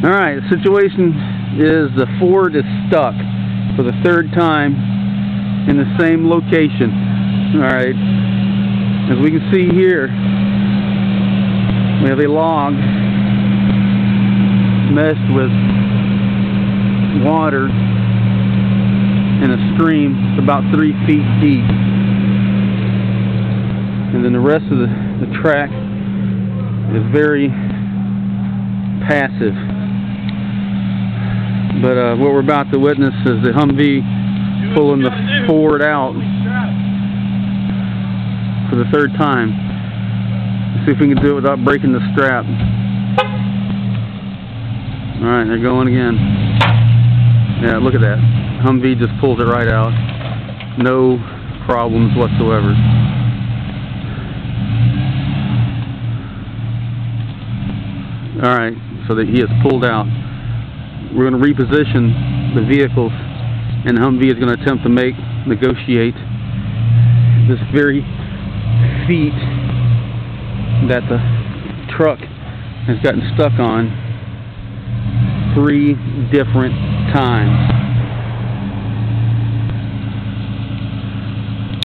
Alright, the situation is the Ford is stuck for the third time in the same location. Alright, as we can see here, we have a log meshed with water in a stream about 3 feet deep. And then the rest of the track is very passive. But what we're about to witness is the Humvee pulling the Ford out for the third time. Let's see if we can do it without breaking the strap. Alright, they're going again. Yeah, look at that. Humvee just pulls it right out. No problems whatsoever. Alright, so that he has pulled out. We're going to reposition the vehicles, and Humvee is going to attempt to negotiate this very feat that the truck has gotten stuck on 3 different times.